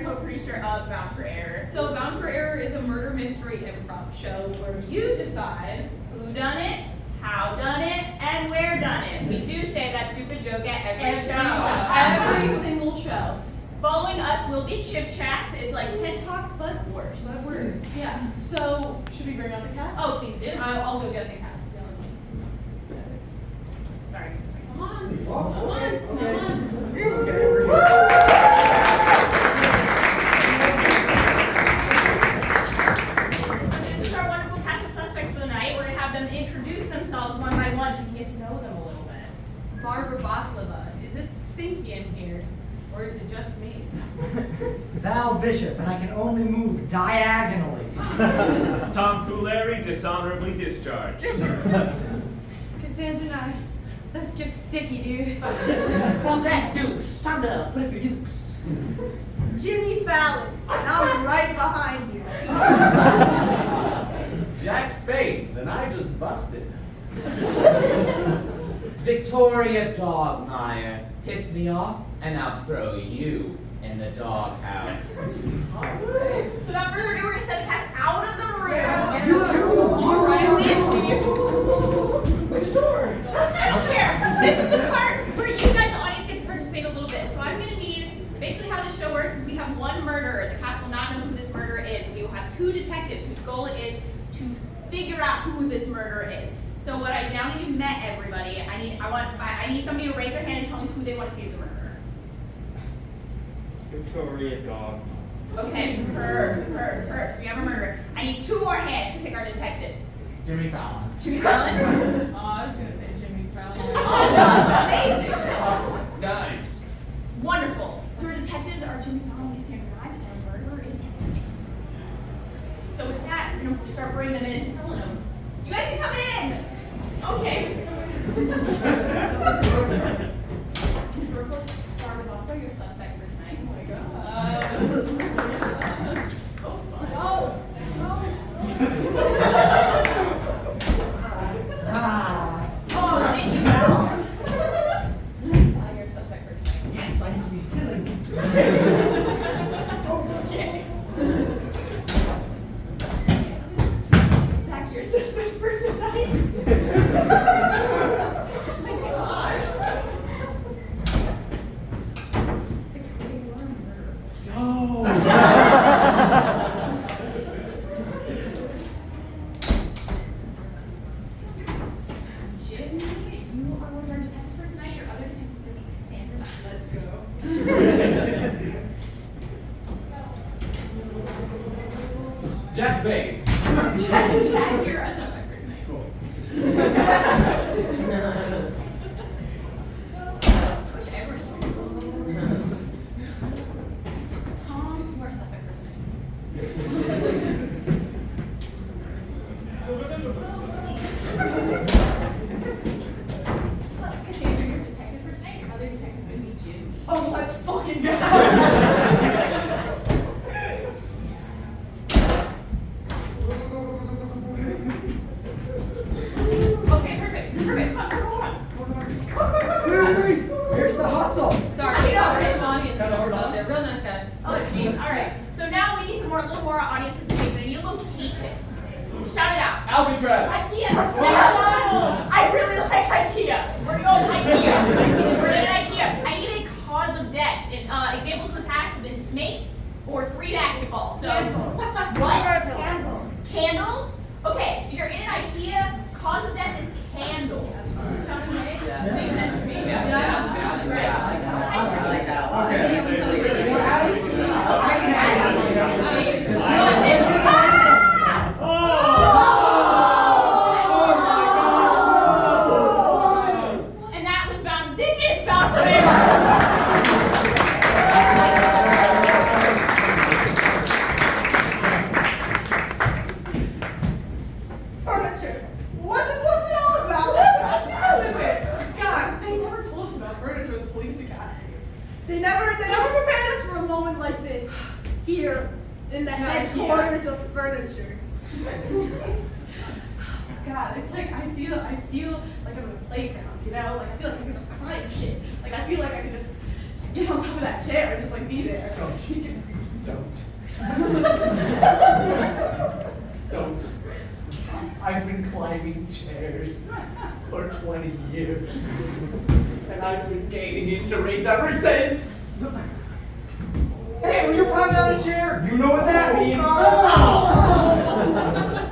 co-producer of Bound for Error. So Bound for Error is a murder mystery improv show where you decide who done it, how done it, and where done it. We do say that stupid joke at every show. Every single show. Following us will be chip chats. It's like TED Talks, but worse. But worse. Yeah. So should we bring out the cast? Oh, please do. I'll go get the cast. Sorry. Come on. Oh, Come on. okay. Come on. So this is our wonderful cast of suspects for the night. We're going to have them introduce themselves one by one so you can get to know them a little bit. Barbara Baklava. Is it stinky in here? Or is it just me? Val Bishop, and I can only move diagonally. Tom Fulleri, dishonorably discharged. Cassandra Knives. Let's get sticky, dude. Zach Dukes, time to put up your dukes. Jimmy Fallon, and I'm right behind you. Jack Spades, and I just busted. Victoria Dogmeyer, piss me off, and I'll throw you in the doghouse. So without further ado, we're going to send the cast out of the room. You too! All right, Which door? I don't care. This is the part where you guys, the audience, get to participate a little bit. So I'm going to need, basically how this show works is we have one murderer. The cast will not know who this murderer is. We will have two detectives whose goal it is to figure out who this murderer is. So what I now that you've met everybody, I need somebody to raise their hand and tell me who they want to see as the murderer. Victoria Dog. Okay, perfect. So we have a murderer. I need two more hands to pick our detectives. Jimmy Fallon. Jimmy Fallon. Oh, I was going to say Jimmy Fallon. Oh, amazing. Knives. Wonderful. So our detectives are Jimmy Fallon, Cassandra Knives, and our murderer is Henry. So with that, we're going to start bringing them in and telling them, you guys can come in. Okay. Mr. Brooklyn, Barbara Buffalo, your suspect for tonight. Oh my god. Oh, fun. Go. Oh, thank you, Val. Your suspect for tonight. Yes, I need to be silly. Okay. Zach, your suspect for tonight. Oh my god. Victoria, you are a murderer. Jimmy, you are one of our detectives for tonight. Your other detective is going to be Cassandra. Let's go. Jack Spades. Jack, you're a suspect for tonight. Cool. Coach Edward introduces. Tom, you are a suspect for tonight. Cassandra, you're a detective for tonight. Your other detective is going to be Jimmy. Oh, let's fucking go. Okay, perfect. Hold on. Here's the hustle. Sorry, there's some audience members out there. Real nice guys. Oh, jeez. All right. So now we need a little more audience participation. I need a location. Shout it out. Alcatraz. IKEA. I really like IKEA. We're going IKEA. We're in IKEA. I need a cause of death. Examples in the past have been snakes or 3 basketballs. So what? Candles. Okay, so you're in an IKEA. Cause of death is candles. Sound okay? Yeah. Makes sense to me. Yeah. Right. I like that. I think it's really good. And that was bound. This is bound for error. Furniture. What's it all about? God, They never told us about furniture. The police got. they never prepared us for a moment like this here in the headquarters of furniture. God, it's like I feel like I'm in a playground, you know? Like I feel like I can just climb shit. Like I feel like I can just get on top of that chair and just like be there. Don't. I've been climbing chairs for 20 years. And I've been gaining injuries ever since. Hey, when you're climbing on a chair, you know what that means.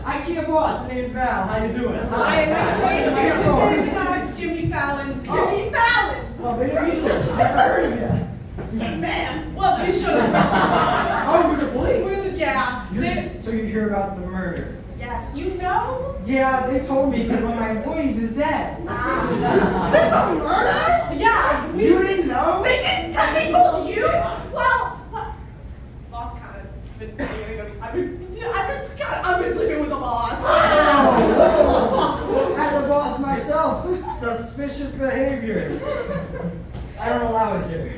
IKEA boss, my name is Val. How you doing? Hi, nice to meet you. It's Jimmy Fallon. Jimmy Fallon! Well, they didn't meet you. Never heard of you. Man, well, you should have. Oh, you're the police. Yeah. So you hear about the murder? Yes, you know? Yeah, they told me because one of my employees is dead. There's a murder? Yeah. You didn't know? They didn't tell me. They told you? Well, Boss kind of been I've been sleeping with the boss. As a boss myself, suspicious behavior. I don't allow it here.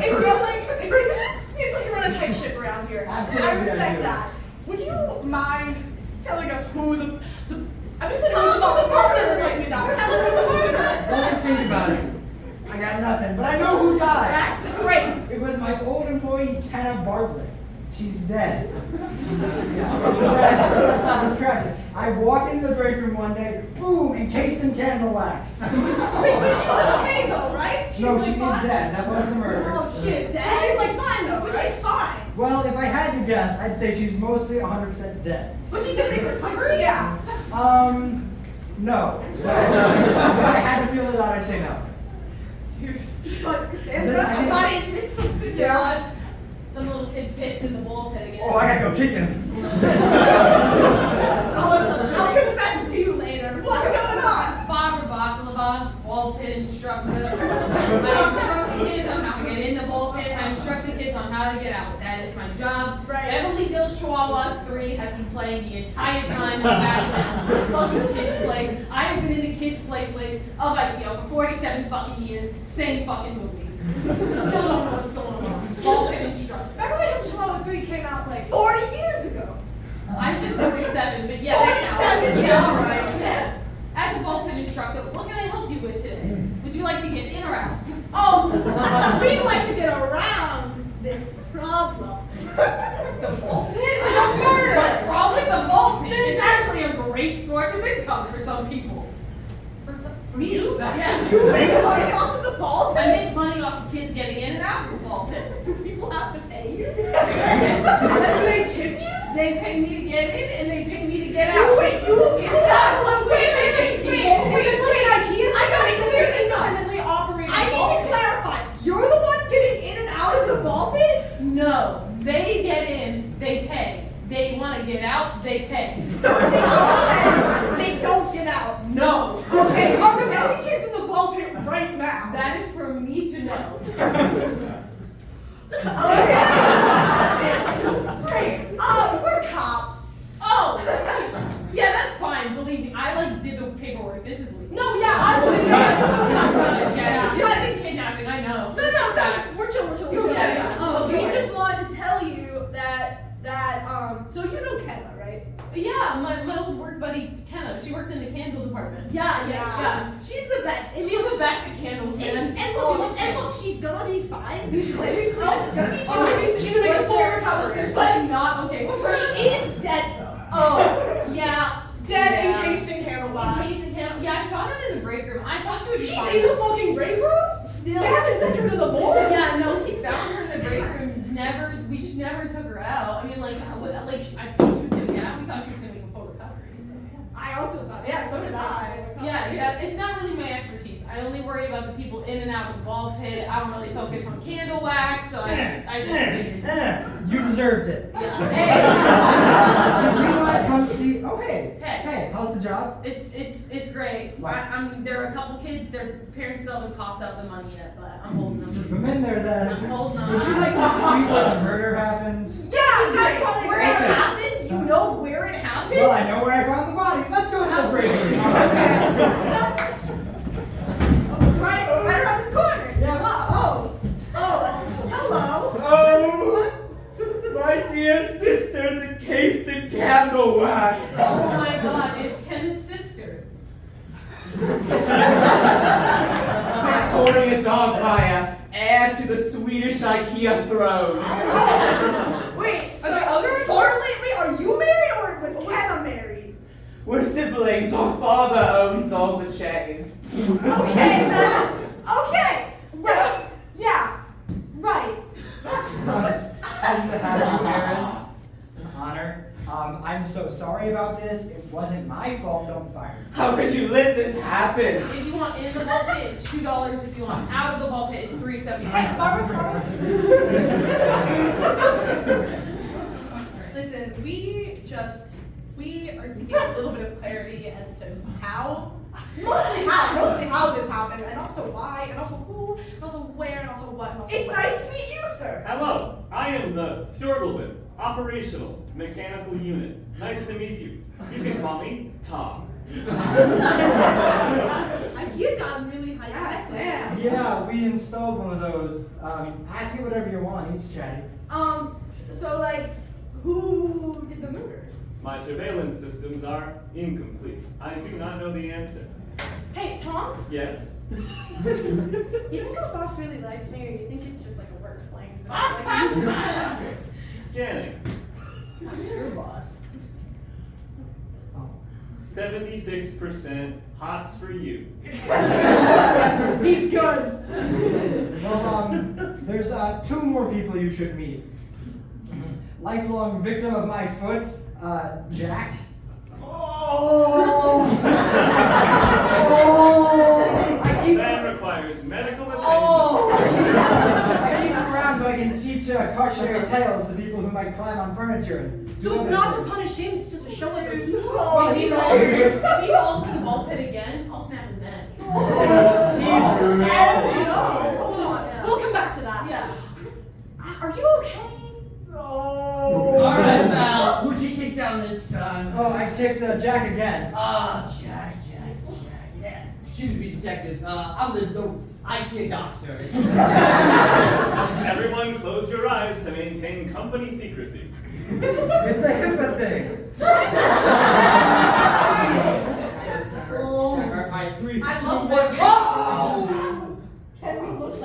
It seems like you run a tight ship around here. Absolutely, I I respect do. that. Would you mind telling us who the I mean, tell us who the murderer might be now. Tell us who the murderer. Let me think about it. I got nothing, but I know who died. That's great. It was my old employee, Kenna Bartlett. She's dead. Yeah, it was tragic. I walked into the break room one day, boom, encased in candle wax. Wait, but she's okay though, right? She's No, like she is fine? dead. That was the murder. Oh shit, dead? She's like fine though, but she's fine. Well, if I had to guess, I'd say she's mostly 100% dead. But she's gonna make recovery? Yeah. No. If I had to feel it out, I'd say no. But Is Cassandra, this- I thought it did something. yeah. Some little kid pissed in the ball pit again. Oh, I gotta go kick him. I'll confess to you later. What's going on? Bob or Baklava, ball pit instructor. I instruct the kids on how to get in the ball pit. I instruct the kids on how to get out. That is my job. Right. Beverly Hills Chihuahuas 3 has been playing the entire time in the back of this fucking kids' place. I have been in the kids' play place of IKEA for 47 fucking years. Same fucking movie. Still don't know what's going on. Ball pit instructor. Beverly Hills Chihuahua 3 came out like 40 years ago. I said 47, but yeah, that counts. 47 years Yeah, all ago. right. Yeah. As a ball pit instructor, what can I help you with today? Would you like to get in or out? Oh, we'd like to get around this problem. The ball pit? I don't murder. That's probably the ball pit. It's actually a great source of income for some people. For you? Yeah. You make money off of the ball I pit? make money off of kids getting in and out of the ball pit. Do people have to pay you? Do they tip you? They pay me to get in and they pay me to get out. Wait, you It's not one way. Wait, IKEA? I gotta clear this up. Independently operated I ball need to pit. clarify. You're the one getting in and out of the ball pit? No, they get in, they pay. They want to get out, they pay. So if they don't get out. No. Okay, are there any kids in the ball pit right now? That is for me to know. Great. We're cops. Oh, yeah, that's fine. Believe me, I did the paperwork. This is legal. No, yeah, I believe Yeah, this isn't kidnapping. I know. No, we're chill. Yeah. We just wanted to tell you that so you know Kenna, right? Yeah, my old work buddy Kenna. She worked in the candle department. Yeah. She's the best. She's the best at candles, man. And look, she's gonna be fine. She's gonna be fine. She's gonna make a full recovery. There's something not okay with her. She is dead though. Oh, yeah. Dead, Yeah. encased in candle wax. Encased in candle. Yeah, I saw that in the break room. I thought she would be She's fine. in the fucking break room? Still. They haven't sent her to the morgue? Yeah, no, he found her in the break room. We never took her out. I mean, I thought she was gonna get out. We thought she was gonna make a full recovery. So, I also thought, yeah, so did I. yeah, it's not really my expertise. I only worry about the people in and out of the ball pit. I don't really focus on candle wax, so I just figured. You deserved it. Yeah. Do you want to come see? Oh, hey. Hey. Hey, how's the job? It's great. What? There are a couple kids. Their parents still haven't coughed up the money yet, but I'm holding them. Come in there then. I'm holding on. Would you like to see where the murder happened? Yeah, that's why Where it happened? You know where it happened? Well, I know where I found the body. Let's go to the break room. Right around this corner. Yeah. Hello. Oh, my dear sister's encased in candle wax. Oh my god, it's Ken's sister. Torturing a dog, Maya, and heir to the Swedish IKEA throne. Wait, Are there other? Wait, are you married or was Kenna married? We're siblings. Our father owns all the chain. Okay, then. Okay. Right. Yeah. Right. Happy to have you, Eris. It's an honor. I'm so sorry about this. It wasn't my fault. Don't fire me. How could you let this happen? If you want in the ball pit, it's $2. If you want out of the ball pit, it's $3.75. Hey, Barbara. Listen, we are seeking a little bit of clarity as to mostly how this happened, and also why, and also who, and also where, and also what, and also It's when. nice to meet you, sir. Hello, I am the Fjordlebit Operational Mechanical Unit. Nice to meet you. You can call me Tom. IKEA's gotten really high tech. Yeah. Yeah, we installed one of those. Ask it whatever you want. He's chatty. So like, who did the murder? My surveillance systems are incomplete. I do not know the answer. Hey, Tom, Yes? you think our boss really likes me, or you think it's just like a work fling? Scanning. Who's your boss? Oh. 76% hots for you. He's good. Well, there's 2 more people you should meet. Lifelong victim of my foot, Jack. Oh! This man requires medical attention. I keep him around so I can teach cautionary tales to people who might climb on furniture. And do So it's other not to things. punish him, it's just to show like a If he falls in the ball pit again, I'll snap his neck. He's ready. Hold on, we'll come back to that. Yeah. Are you okay? Alright, Val, who'd you kick down this time? Oh, I kicked Jack again. Jack. Yeah. Excuse me, detective. I'm the IKEA doctor. Everyone close your eyes to maintain company secrecy. It's a HIPAA thing. Sacrifice 3, 2, I 1. love that. Can we look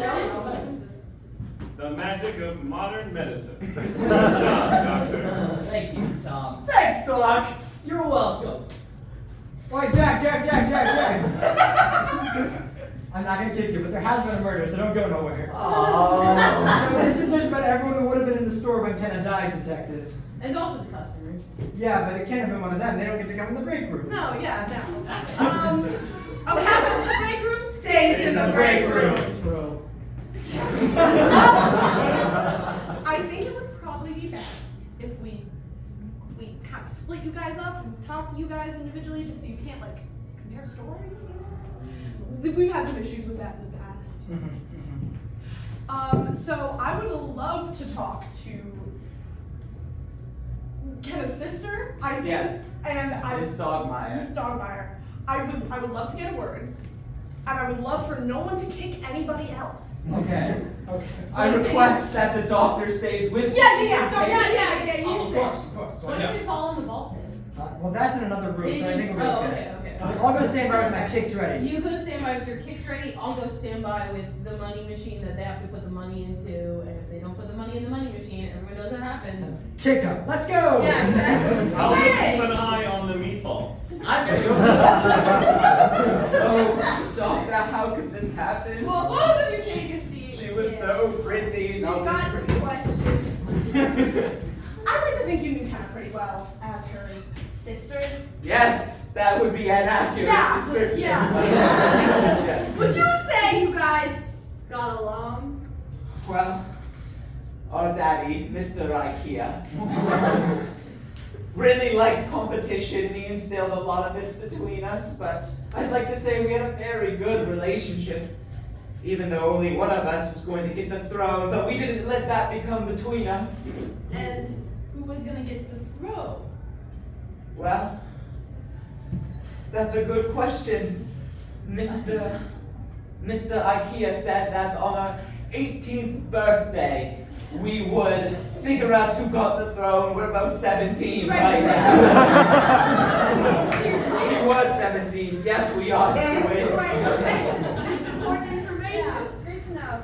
The magic of modern medicine. Good job, Doctor. Thank you, Tom. Thanks, Doc. You're welcome. Wait, Jack. I'm not gonna kick you, but there has been a murder, so don't go nowhere. Oh. So this is just about everyone who would have been in the store when Kenna died, detectives. And also the customers. Yeah, but it can't have been one of them. They don't get to come in the break room. No, yeah, no. That's What happens in the break room stays in the break room. True. I think it would probably be best if we kind of split you guys up and talk to you guys individually, just so you can't like compare stories. We've had some issues with that in the past. So I would love to talk to Kenna's sister. Yes. And Miss Dogmeyer. Miss Dogmeyer. I would love to get a word, and I would love for no one to kick anybody else. Okay. I request that the doctor stays with me. Yeah. in Yeah. case- You Of say. course. What if they fall in the ball pit? Well, that's in another room, so I think we're Oh, okay. okay. I'll go stand by with my kicks ready. You go stand by with your kicks ready. I'll go stand by with the money machine that they have to put the money into. And if they don't put the money in the money machine, everyone knows what happens. Kick him. Let's go. Yeah, exactly. I'll Hey! keep an eye on the meatballs. I'm gonna go. Oh, doctor, how could this happen? Well, both of you take a seat. She was so pretty. We've Not got this some pretty. questions. I'd like to think you knew Kenna pretty well as her sister. Yes, that would be an accurate Yeah, description yeah. of the relationship. Would you say you guys got along? Well, our daddy, Mr. IKEA, really liked competition. He instilled a lot of it between us, but I'd like to say we had a very good relationship. Even though only one of us was going to get the throne, but we didn't let that become between us. And who was gonna get the throne? Well, that's a good question. Mr. IKEA said that on our 18th birthday, we would figure out who got the throne. We're both 17 right now. She was 17. Yes, we are twins. Right, okay. That's important information. Great to know.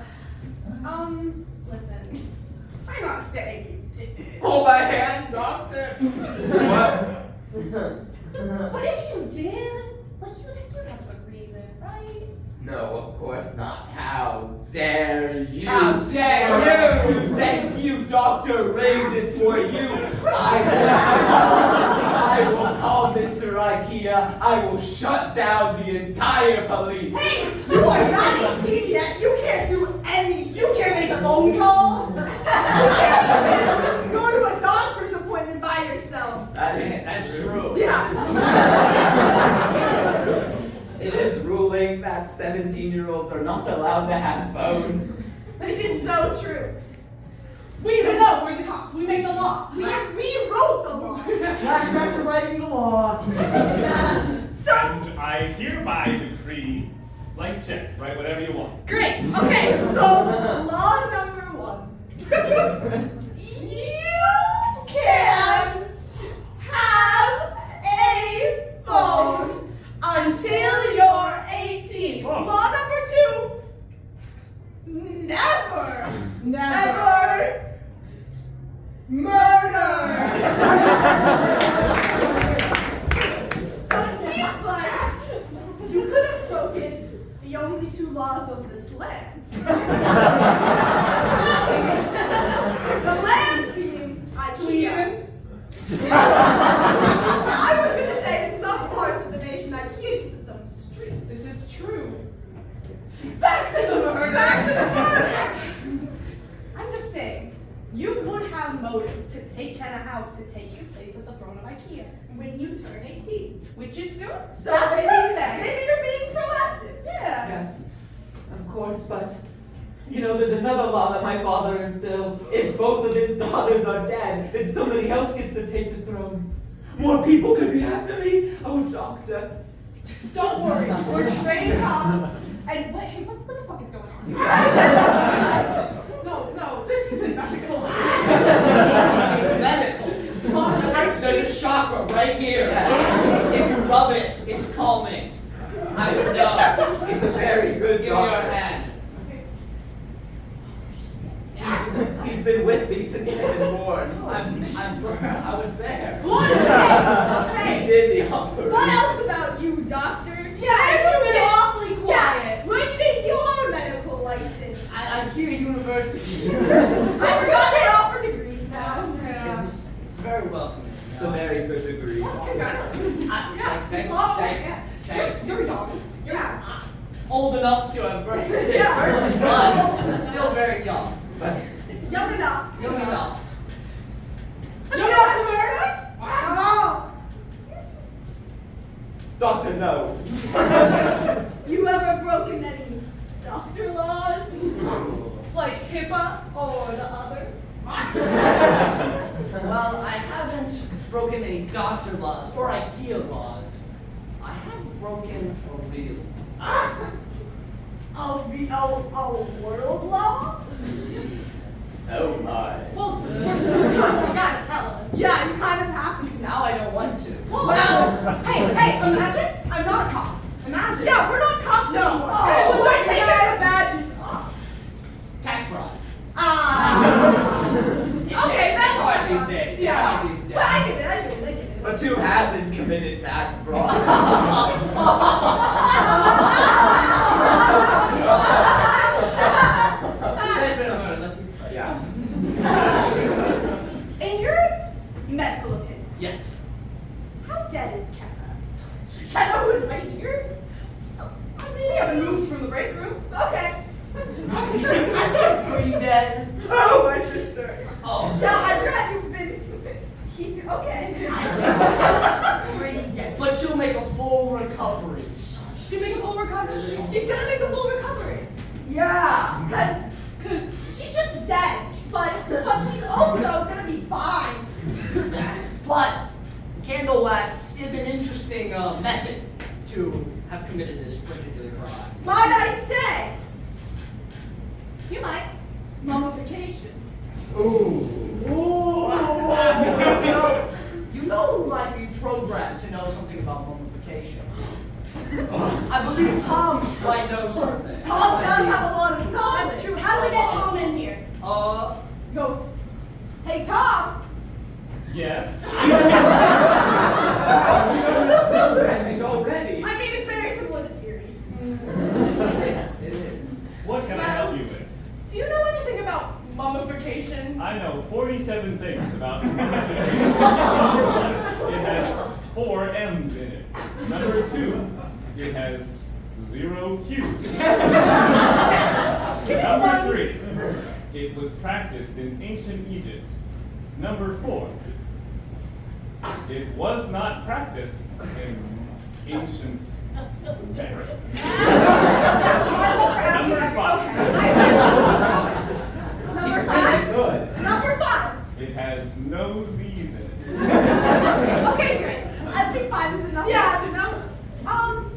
right? No, of course not. How dare you? How dare you? Thank you, Dr. Raises, for you. I will call Mr. IKEA. I will shut down the entire police. Hey, you are not 18 yet. You can't do anything. You can't make a phone call. You can't even go to a doctor's appointment by yourself. That's true. Yeah. It is ruling that 17-year-olds are not allowed to have phones. This is so true. We don't know. We're the cops. We make the law. We wrote the law. Flashback to writing the law. So, And I hereby decree blank check. Write whatever you want. great. Okay, so law number 1. You can't have a phone until you're 18. Oh. Law number 2. Never murder. So it seems like you could have broken the only 2 laws of this land. The land being IKEA. I was gonna say in some parts of the nation IKEA gets its own streets. This is true. Back to the murder. Back to the murder. I'm just saying, you would have motive to take Kenna out to take your place at the throne of IKEA, When you turn 18. which is soon. So maybe you're being proactive. Yeah. Yes, of course, but there's another law that my father instilled. If both of his daughters are dead, then somebody else gets to take the throne. More people could be after me. Oh, doctor. Don't worry, we're trained cops. And wait, hey, what the fuck is going on? No, this isn't medical. It's medical. There's a chakra right here. If you rub it, it's calming. I know. It's a very good Give me your doctor. hand. He's been with me since I've been born. I was there. Okay. He did the operation. What else about you, doctor? Yeah, you've been awfully quiet. Yeah. Where'd you get your medical license? At IKEA University. I forgot they offer degrees now. It's very welcoming. It's a very good degree. Congratulations. Thank You're young. You're old enough to have birthed this Yeah. person, but still very young. But Young enough. Young enough. You enough to murder? Oh. doctor, no. You ever broken any doctor laws? like HIPAA or the others. Well, I haven't broken any doctor laws or IKEA laws. I have broken a real law. A world law? Oh my. Well, you gotta tell us. Yeah, you kind of have to. Now I don't want to. Well, hey, imagine I'm not a cop. Imagine. yeah, we're not cops No. anymore. Oh, Hey, what's we're up, taking guys? our badges off. Tax fraud. Okay, that's It's hard these days. It's Yeah. hard these days. Well, I get it. But who hasn't committed tax fraud? There's been a murder. Let's be fresh. Yeah. In your medical opinion, Yes. how dead is Kenna? Kenna was right here? We haven't moved from the break room. Okay. I'm pretty dead. Oh, my sister. Oh. Yeah, I forgot you've been. Okay. Pretty dead. But she'll make a full recovery. She'll make a full recovery. She's gonna make a full recovery. Yeah, cause she's just dead. But she's also gonna be fine. Yes, but candle wax is an interesting method to have committed this particular crime. Might I say? You might. Mummification. Ooh. You know who might be programmed to know something about mummification? I believe Tom might know something. Tom does have a lot of knowledge. That's true. How do we get Tom in here? Go. Hey, Tom. Yes. Already. I mean, it's very similar to Siri. mummification. I know 47 things about mummification. It has 4 M's in it. Number 2, it has 0 Q's. Number 3, it was practiced in ancient Egypt. Number 4, it was not practiced in ancient America. Number 5. Number He's 5. really good. Number 5. It has no Z's in it. Okay, great. I think 5 is enough. Yeah. To know. Tom,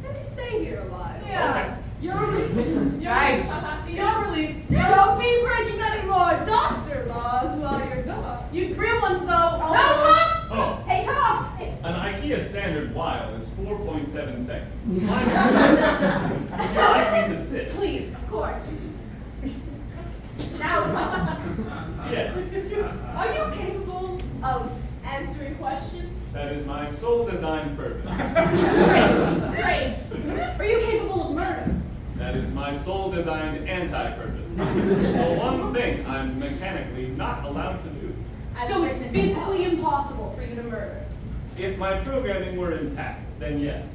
let me stay here a while. Yeah. You're released. You're released. Don't be breaking any more doctor laws while you're gone. You real ones though. Also. No, Tom! Oh, Hey, Tom! an IKEA standard while is 4.7 seconds. Would you like me to sit? Please, of course. Now, Tom, Yes. are you capable of answering questions? That is my sole designed purpose. Great. Are you capable of murder? That is my sole designed anti-purpose. The one thing I'm mechanically not allowed to do. So it's physically impossible for you to murder. If my programming were intact, then yes.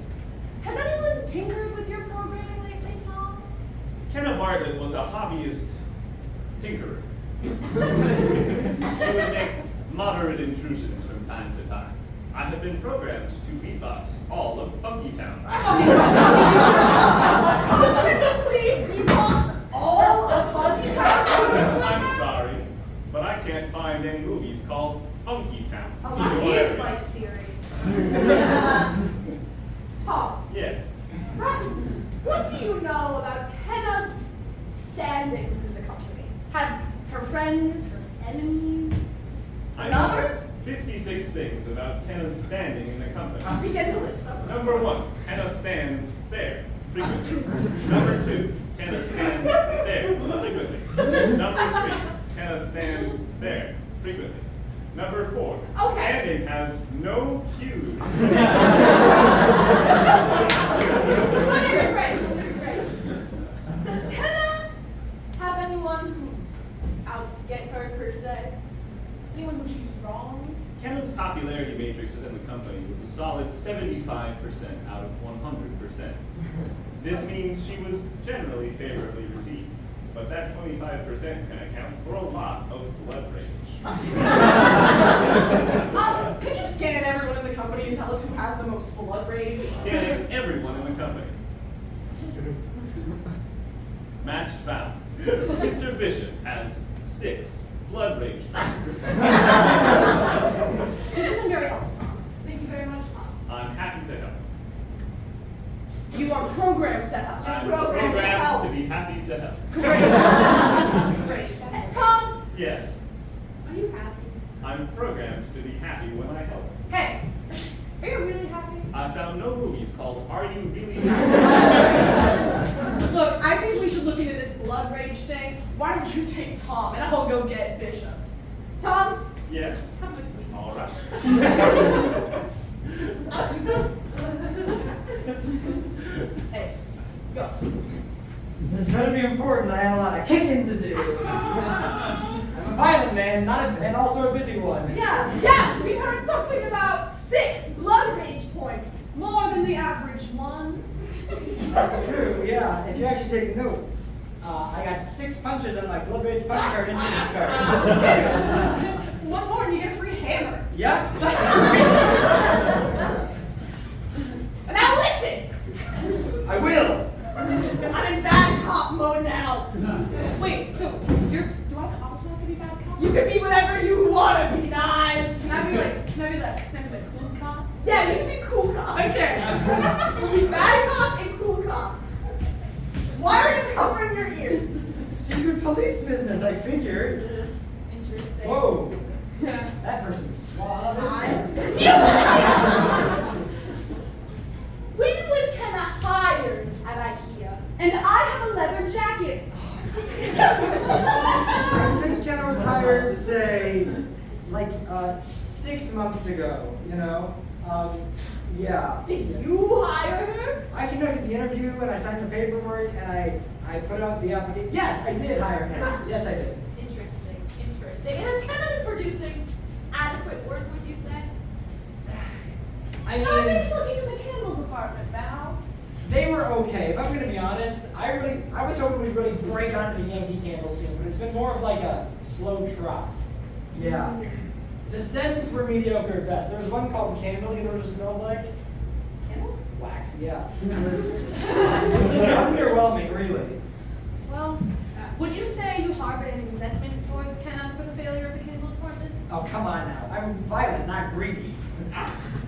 Has anyone tinkered with your programming lately, Tom? Kenna Bartlett was a hobbyist tinkerer. She would make moderate intrusions from time to time. I have been programmed to beatbox all of Funky Town. Can you please beatbox all of Funky Town? I'm sorry, but I can't find any movies called Funky Town. Oh, that is like Siri. Tom, Yes. what do you know about Kenna's standing in the company? Had her friends, her enemies, I and know others? 56 things about Kenna's standing in the company. Begin to list them. Number 1, Kenna stands there frequently. Number 2, Kenna stands there frequently. Number 3, Kenna stands there frequently. Number 4, Okay. standing has no cues. Let me rephrase. Does Kenna have anyone who's out to get her, per se? Anyone who she's wrong? Kenna's popularity matrix within the company was a solid 75% out of 100%. This means she was generally favorably received, but that 25% can account for a lot of blood rage. Could you scan everyone in the company and tell us who has the most blood rage? Scanning everyone in the company. Match found. Mr. Bishop has 6 blood rage points. This has been very helpful, Tom. Thank you very much, Tom. I'm happy to help. You are programmed to help. I'm programmed to help. to be happy to help. Great. And Tom, Yes, are you happy? I'm programmed to be happy when I help. Hey, are you really happy? I found no movies called Are You Really Happy? Look, I think we should look into this blood rage thing. Why don't you take Tom and I'll go get Bishop? Tom, Yes. come with me. All right. Hey, go. This better be important. I have a lot of kicking to do. I'm a violent man, and also a busy one. Yeah, we heard something about 6 blood rage points. More than the average one. That's true. Yeah. If you actually take note, I got 6 punches on my blood rage punch card incident card. One more and you get a free hammer. Yep. Now listen, I will. I'm in bad cop mode now. Wait, so do I also have to be bad cop? You can be whatever you want to be, Knives. Can I be like cool cop? Yeah, you can be cool cop. Okay. Bad cop and cool cop. Why are you covering your ears? Secret police business. I figured. Interesting. Whoa. That person's suave. When was Kenna hired at IKEA? And I have a leather jacket. I think Kenna was hired, say, like 6 months ago. You know. Yeah. Did you hire her? I conducted the interview and I signed the paperwork and I put out the application. Yes, I did hire him. Yes, I did. Interesting, interesting. And has Kenna been producing adequate work, would you say? I Nobody's mean, looking in the candle department, Val. they were okay. If I'm gonna be honest, I was hoping we'd really break onto the Yankee Candle scene, but it's been more of like a slow trot. Yeah. The scents were mediocre at best. There was one called Candle, you know what it smelled like? Candles? Wax, yeah. It was underwhelming, really. Well, would you say you harbored any resentment towards Kenna for the failure of the candle department? Oh, come on now. I'm violent, not greedy.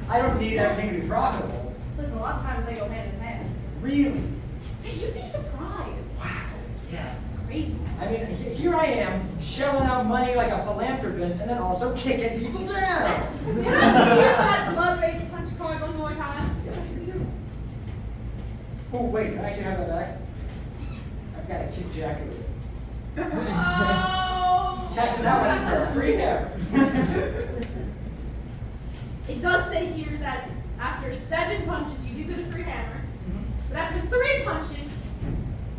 I don't need everything to be profitable. Listen, a lot of times they go hand in hand. Really? Yeah, you'd be surprised. Wow. Yeah. It's crazy. I mean, here I am, shelling out money like a philanthropist, and then also kicking people down. Can I see that blood rage punch card one more time? Oh, wait, can I actually have that back? I've got to kick Jack a little. Oh! Cashing that one in for a free hair. Listen, it does say here that after 7 punches you do get a free hammer, but after 3 punches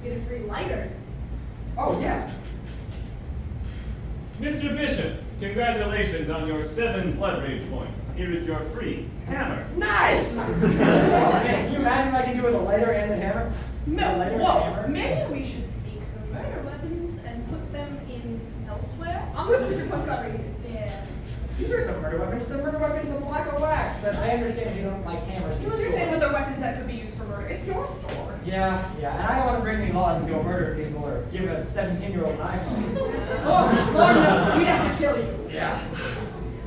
you get a free lighter. Oh, yeah. Mr. Bishop, congratulations on your 7 blood rage points. Here is your free hammer. Nice! Oh, man, can you imagine what I can do with a lighter and a hammer? A lighter and a Whoa, hammer? maybe we should take the murder weapons and put them in elsewhere. I'm gonna put your punch card right here. Yeah. These are the murder weapons. The murder weapons are black of wax, but I understand you don't like hammers. You and understand swords. other weapons that could be used for murder. It's your store. Yeah, and I don't want to break any laws and go murder people or give a 17-year-old an iPhone. Oh, Lord no, we'd have to kill you. Yeah.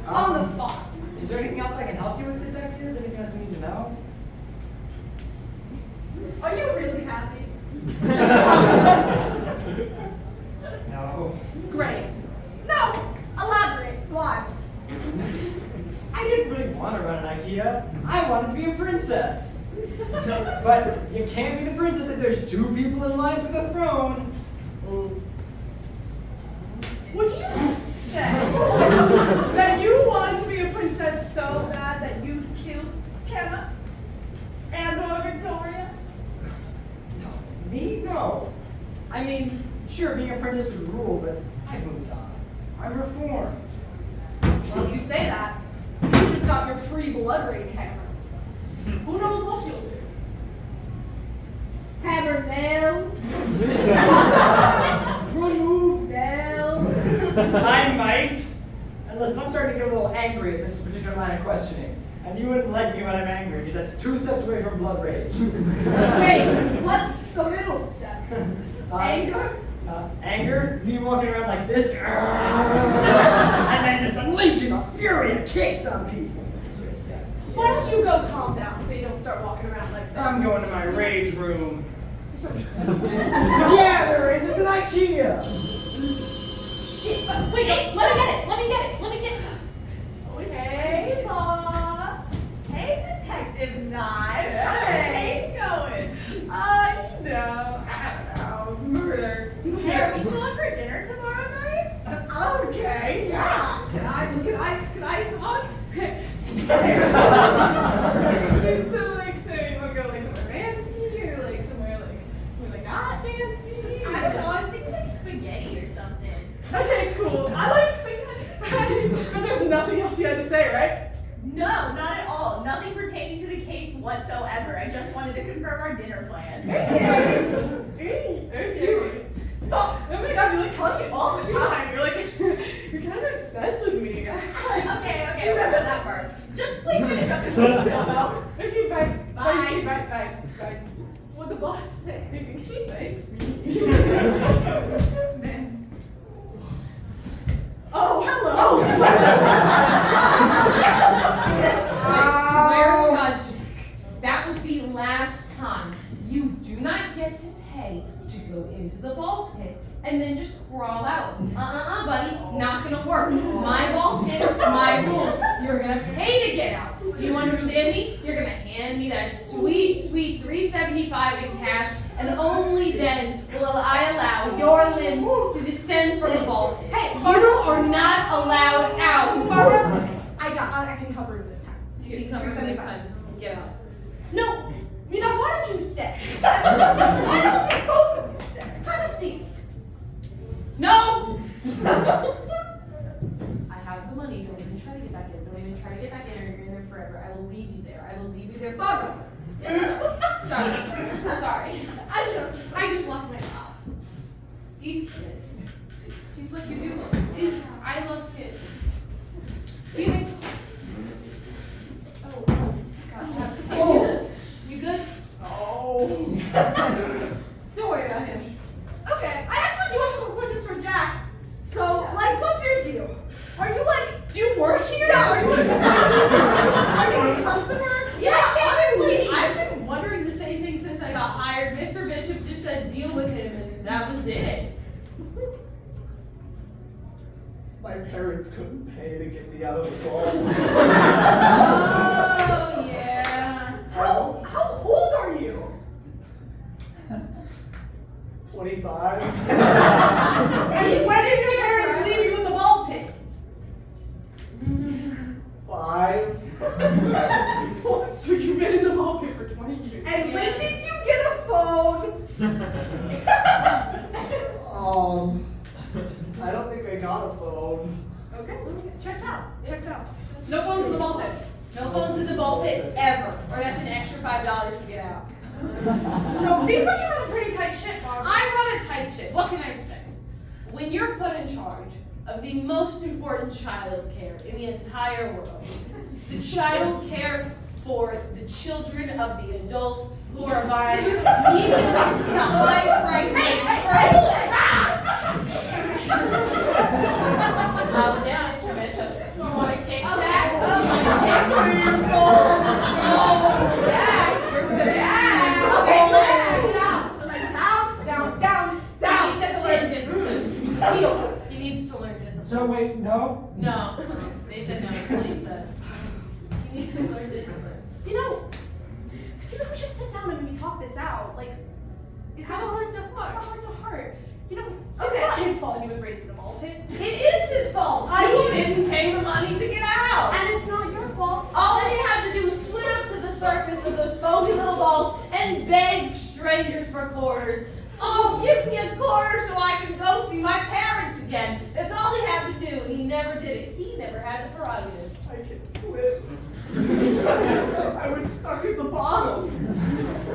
On the spot. Is there anything else I can help you with, detectives? Anything else you need to know? Are you really happy? No. Great. No, elaborate. Why? I didn't really want to run an IKEA. I wanted to be a princess. But you can't be the princess if there's 2 people in line for the throne. Would you say that you wanted to be a princess so bad that you'd kill Kenna and or Victoria? Me? No. I mean, sure, being a princess would rule, but I moved on. I'm reformed. Well, you say that. You just got your free blood rage hammer. Who knows what you'll do? Hammer nails. Remove nails. I might. And listen, I'm starting to get a little angry at this particular line of questioning. And you wouldn't like me when I'm angry, because that's 2 steps away from blood rage. Wait, what's the middle step? Anger? Anger? Me walking around like this, and then just unleashing a fury of kicks on people. Why don't you go calm down so you don't start walking around like this? I'm going to my rage room. Yeah, there is. It's an IKEA. Shit, but wait, no, let me get it. Let me get it. Let me get it. Hey, boss. Hey, Detective Knives. How's the case going? You know, I don't know, murder. Hey, are we still up for dinner tomorrow night? Okay, yeah. Can I talk? So you wanna go like somewhere fancy or like somewhere not fancy? I don't know. I was thinking like spaghetti or something. Okay, cool. I like spaghetti. But there's nothing else you had to say, right? No, not at all. Nothing pertaining to the case whatsoever. I just wanted to confirm our dinner plans. Okay. Oh my god, you're like telling me all the time. You're like, you're kind of obsessed with me. Okay, remember that part. Just please finish up the case still, though. Okay, bye. Bye. Bye. What'd the boss say? She thanks me. Man. Oh, hello. I swear to God, Jack, that was the last time. You do not get to pay to go into the ball pit and then just crawl out. Buddy, not gonna work. My ball pit, my rules. You're gonna pay to get out. Do you understand me? You're gonna hand me that sweet $3.75 in cash, and only then will I allow your limbs to descend from the ball pit. Hey, you are not allowed out. Barbara, I can cover this time. Can you come for next time? Get out. No, why don't you stay? Why don't we both of you stay? Have a seat. No! I have the money. Don't even try to get back in. Don't even try to get back in or you're in there forever. I will leave you there. I will leave you there forever. Yeah, sorry. I just lost my job. These kids. Seems like you do. I love kids. Do you think? Oh, God. Oh. You good? Oh. Don't worry about him. Okay, I actually do have a couple questions for Jack. So, like, what's your deal? Are you like, Do you work here? yeah, are you a customer? Yeah, honestly, leave. I've been wondering the same thing since I got hired. Mr. Bishop just said deal with him, and that was it. My parents couldn't pay to get me out of the vault. Oh, yeah. How old are you? 25. And when did your parents leave you in the ball pit? 5. So you've been in the ball pit for 20 years. And when did you get a phone? I don't think I got a phone. Okay, checks out. No phones in the ball pit. No phones in the ball pit ever, or that's an extra $5 to get out. So seems like you run a pretty tight ship, Barbara. I run a tight ship. What can I say? When you're put in charge of the most important child care in the entire world, the child care for the children of the adults who are buying medium to high price Down, Mr. Bishop. You want a kick, Jack? You want a kick? Oh, Jack, you're so bad. Okay, down. He needs to learn discipline. He needs to learn discipline. So wait, no? No, they said no. The police said he needs to learn discipline. You know, I feel like we should sit down and maybe talk this out. Like, is that a heart to heart? You know, it's not his fault he was raised in a ball pit. It is his fault. He didn't pay the money to get out. And it's not your fault. All he had to do was swim up to the surface of those foamy little balls and beg strangers for quarters. Oh, give me a quarter so I can go see my parents again. That's all he had to do, and he never did it. He never had the prerogative. I can swim. I was stuck at the bottom.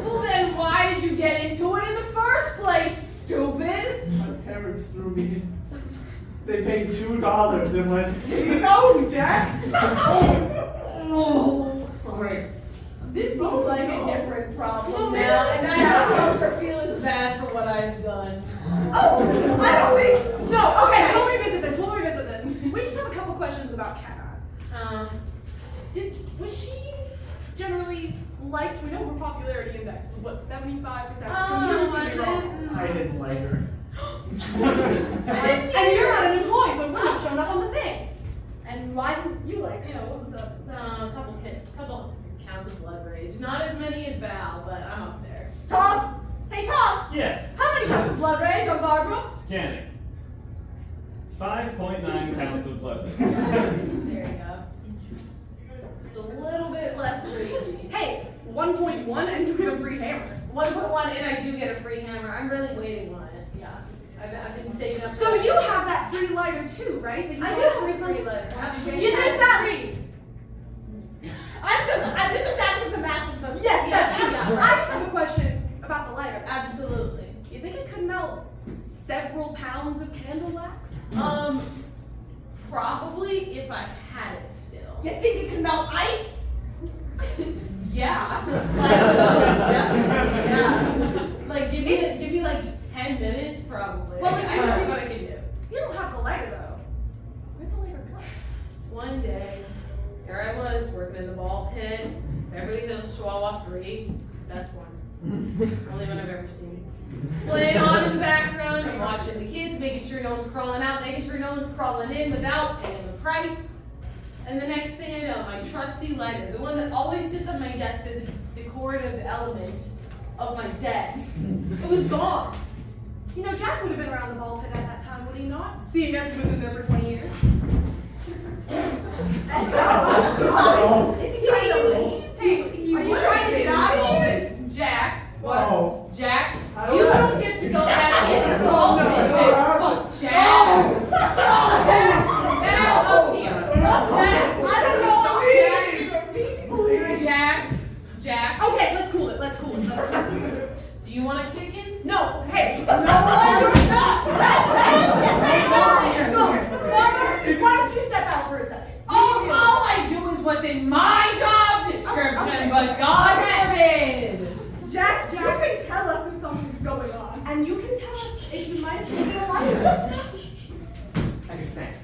Well, then why did you get into it in the first place, stupid? My parents threw me. They paid $2 and went, here you go, Jack. Oh, sorry. This seems like a different problem now, and I no longer feel as bad for what I've done. Oh, I don't think. No, okay, we'll revisit this. We just have a couple questions about Cat. Was she generally liked? We know her popularity index was what, 75%? I didn't like her. And you're not an employee, so we're not showing up on the thing. And why didn't you like You her? know, what was up? A couple counts of blood rage. Not as many as Val, but I'm up there. Tom? Hey, Tom! Yes. How many counts of blood rage on Barbara? Scanning. 5.9 counts of blood. There you go. It's a little bit less ragey. Hey, 1.1 and you get a free hammer. 1.1 and I do get a free hammer. I'm really waiting on it. Yeah. I've been saving up. So you have that free lighter too, right? That you I bought do at have a free lighter. Absolutely. You did that. I'm just adding the math of them. Yes, that's true. Yeah, right. I just have a question about the lighter. Absolutely. You think it could melt several pounds of candle wax? Probably if I had it still. You think it can melt ice? Yeah. Yeah. Like give me like 10 minutes probably. Well, I can see what I can do. You don't have the lighter though. Where'd the lighter go? One day, there I was working in the ball pit, Beverly Hills Chihuahua 3, best one. Only one I've ever seen. Playing on in the background, I'm watching the kids, making sure no one's crawling out, making sure no one's crawling in without paying the price. And the next thing I know, my trusty lighter, the one that always sits on my desk as a decorative element of my desk, it was gone. You know, Jack would have been around the ball pit at that time, would he not? Seeing as he was in there for 20 years. Is he trying to leave? Hey, you Are you were trying to get out of here? involved. Jack, what? Oh. Jack, How you do I- don't get to go back in the No, vault. no, Jack. no. Come, Jack. Get out of here. Jack. I don't know what Jack. Okay, let's cool it. Do you want to kick in? No, hey, no, you're not. Go. Mama, why don't you step out for a second? All I do is what's in my job description, Okay. but God forbid. Jack, you can tell us if something's going on. And you can tell us if you might have taken a lighter. I can stand.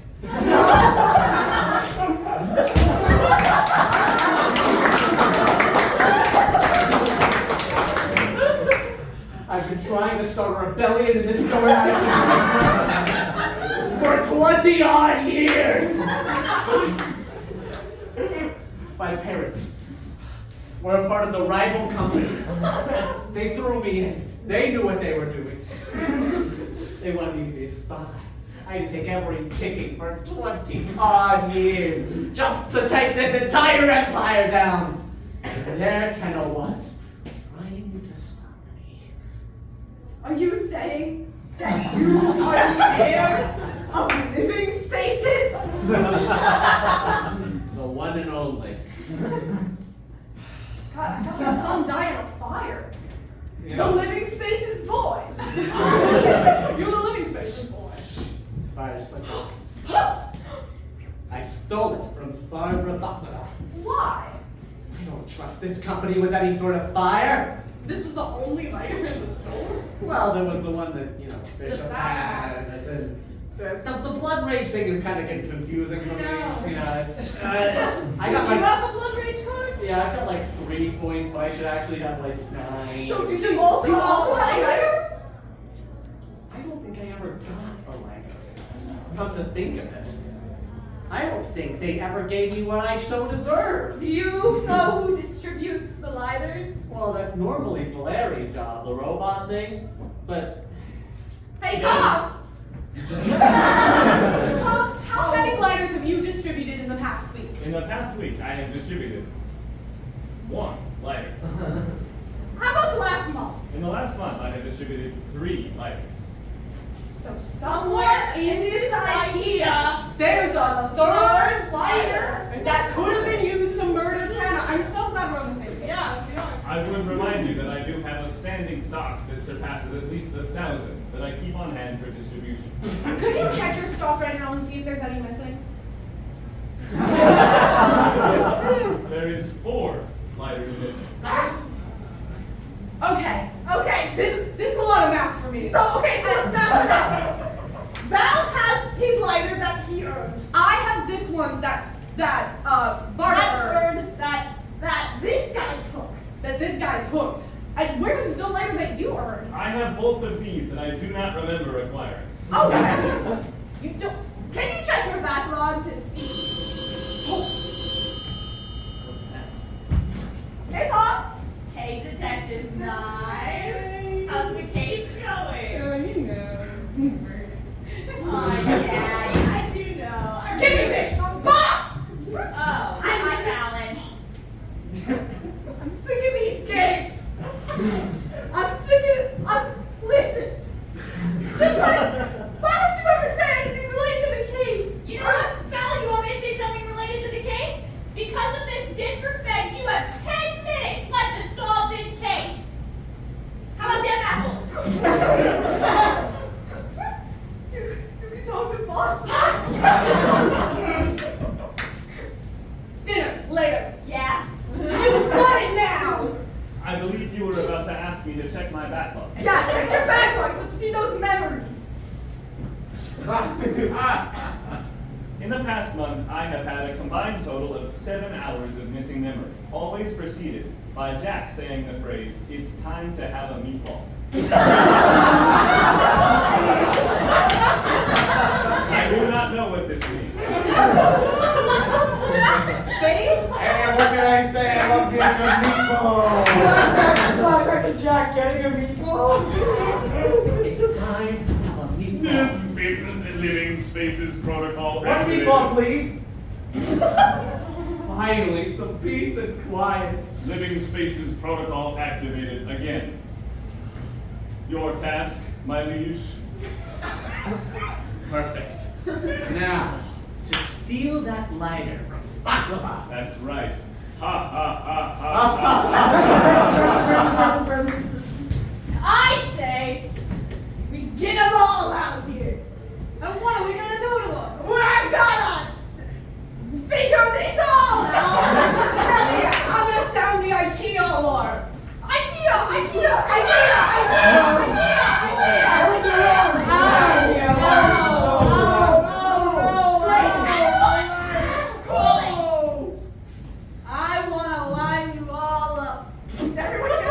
I've been trying to start a rebellion in this government for 20 odd years. My parents were a part of the rival company. They threw me in. They knew what they were doing. They wanted me to be a spy. I had to take every kicking for 20 odd years just to take this entire empire down. And there Kenna was, trying to stop me. Are you saying that you are the heir of living spaces? The one and only. God, I thought your son died in a fire. The living spaces boy. You're the living space boy. Fire just like I stole it from Barbara Buckler. Why? I don't trust this company with any sort of fire. This was the only lighter in the store. Well, there was the one that, Bishop The had, and then the blood rage thing is kind of getting confusing for me. I know. Yeah, it's, I You got like, got the blood rage card? yeah, I've got like 3 points, but I should actually have like 9. So did you also have a lighter? I don't think I ever got a lighter. Because to think of it, I don't think they ever gave me what I so deserved. Do you know who distributes the lighters? Well, that's normally Valeri's job, the robot thing. But Hey, Yes. Tom, how many lighters have you distributed in the past week? In the past week, I have distributed 1 lighter. How about last month? In the last month, I have distributed 3 lighters. So somewhere in this IKEA, there's a third lighter that could have been used to murder Kenna. I'm so glad we're on the same page. Yeah. I would remind you that I do have a standing stock that surpasses at least 1,000 that I keep on hand for distribution. Could you check your stock right now and see if there's any missing? There is 4 lighters missing. Okay, this is a lot of math for me. So let's map it out. Val has his lighter that he earned. I have this one that Bart That earned, earned that this guy took. that this guy took. And where's the lighter that you earned? I have both of these that I do not remember acquiring. Okay. You don't. Can you check your backlog to see? what's that? Hey, boss. Hey, Detective Knives. How's the case going? You know. Oh, yeah, I do know. Give me this, boss. Oh, hi, Alan. I'm sick of these games. Listen. Just like, why don't you ever say anything related to the case? You know what, Fallon, you want me to say something related to the case? Because of this disrespect, you have 10 minutes left to solve this case. How about them apples? You can talk to boss. Dinner later. Yeah. You've done it now. I believe you were about to ask me to check my backlog. Yeah, check your backlogs. Let's see those memories. In the past month, I have had a combined total of 7 hours of missing memory, always preceded by Jack saying the phrase, "It's time to have a meatball." I do not know what this means. Spades? Hey, what can I say? I love getting a meatball. Flashback to Jack getting a meatball. It's time to have a meatball. Living Spaces Protocol. One meatball, please. Finally, some peace and quiet. Living Spaces protocol activated again. Your task, my liege? Perfect. Now, to steal that lighter from Baklava. That's right. Ha ha ha ha ha. I say we get them all out here. And what are we gonna do to him? We're gonna figure this all out. Hell yeah, I'm gonna sound the IKEA alarm. IKEA, IKEA, IKEA, IKEA, IKEA, I wanna line you all up. Everyone get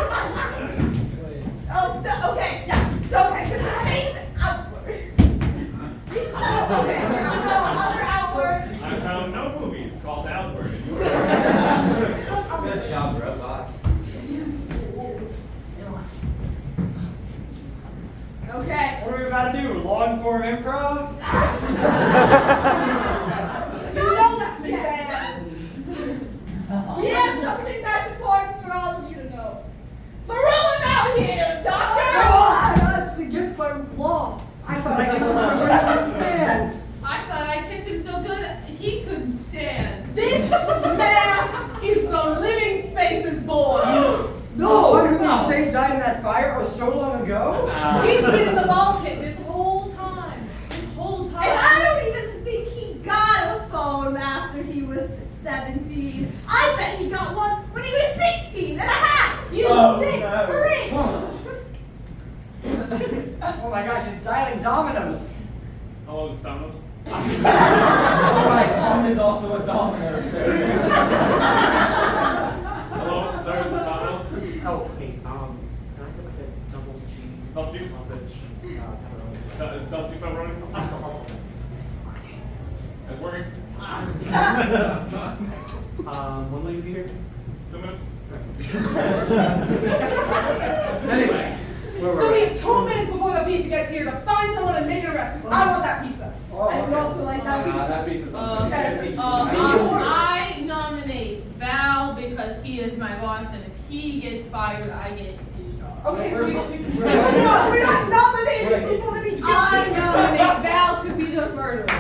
okay, yeah. So face outward. Okay, no, other outward. I found no movies called Outward. Good job, robot. Okay. What are we about to do? Long form improv? You know that's bad. We have something that's important for all of you to know. Throw him out here, doctor! That's against my law. I thought I could understand. I thought I kicked him so good he couldn't stand. This man is the living spaces boy. No, why did they say died in that fire? Oh, so long ago? He's been in the ball pit this whole time. This whole time. And I don't even think he got a phone after he was 17. I bet he got one when he was 16 and a half. You sick freak. Oh my gosh, he's dialing dominoes. Hello, Stomach. Alright, Tom is also a domino, sir. Hello, sir, this is Domino's. Oh, hey, can I get like a double cheese Double cheese? sausage, pepperoni? Double cheese pepperoni? That's working. When will you be here? 2 minutes. Anyway, where were So we we? have 2 minutes before the pizza gets here to find someone and make an arrest. 'Cause I want that pizza. Oh, I would okay. also like that pizza. That beat is I nominate Val because he is my boss, and if he gets fired, I get his job. Okay, so we We're not nominating people to be I guilty. nominate Val to be the murderer. I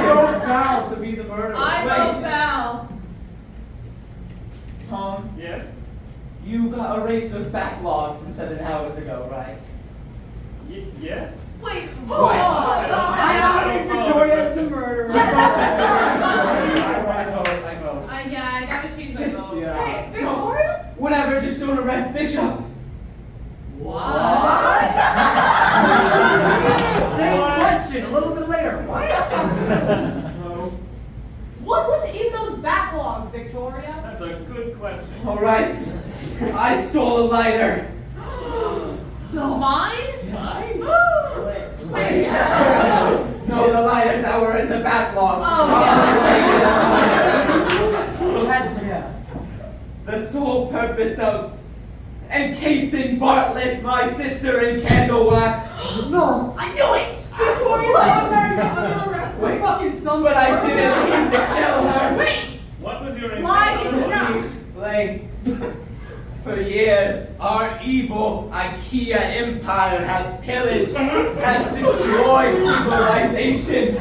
vote Val to be the murderer. I vote Val. Tom, Yes? you got erased those backlogs from 7 hours ago, right? Yes? Wait, What? I nominate Victoria as the murderer. I vote. yeah, I gotta change my Just- vote. Yeah. Hey, Victoria? Whatever, just don't arrest Bishop. Same question, a little bit later. What? What was in those backlogs, Victoria? That's a good question. Alright, I stole a lighter. Mine? Wait. No, the lighters that were in the backlogs. Yeah. The sole purpose of encasing Bartlett, my sister, in candle wax. No. I knew it! Victoria, you're under arrest for Wait, fucking something. But I didn't mean to kill her. Wait! What was your Why intent? did you not? Explain. For years, our evil IKEA empire has pillaged, has destroyed civilization,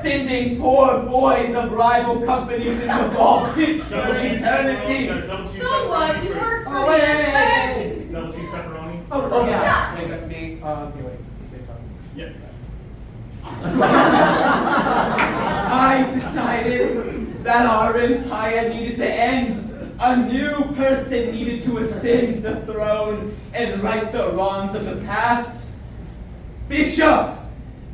sending poor boys of rival companies into ball pits for Double cheese eternity. pepperoni, double cheese So what? You pepperoni work for Oh, the wait. enemy. Double cheese pepperoni? Oh, yeah. I think that's me. Anyway. Yeah. I decided that our empire needed to end. A new person needed to ascend the throne and right the wrongs of the past. Bishop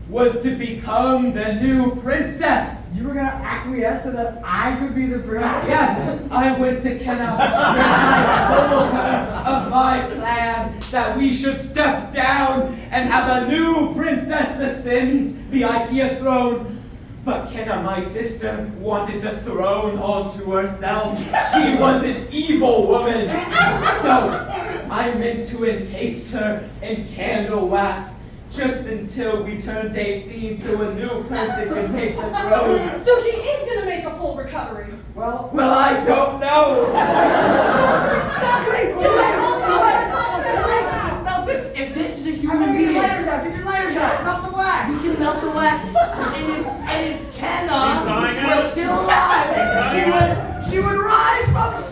was to become the new princess. You were gonna acquiesce so that I could be the prince? Yes, I went to Kenna and I told her of my plan that we should step down and have a new princess ascend the IKEA throne. But Kenna, my sister, wanted the throne all to herself. She was an evil woman. So I meant to encase her in candle wax just until we turned 18 so a new person could take the throne. So she is gonna make a full recovery. Well, I don't know. If this is a I'm human gonna get being, your lighters out. Get your lighters out. Melt the wax. you can melt the wax. And if She's dying Kenna out. were still alive, She's dying out. she would rise from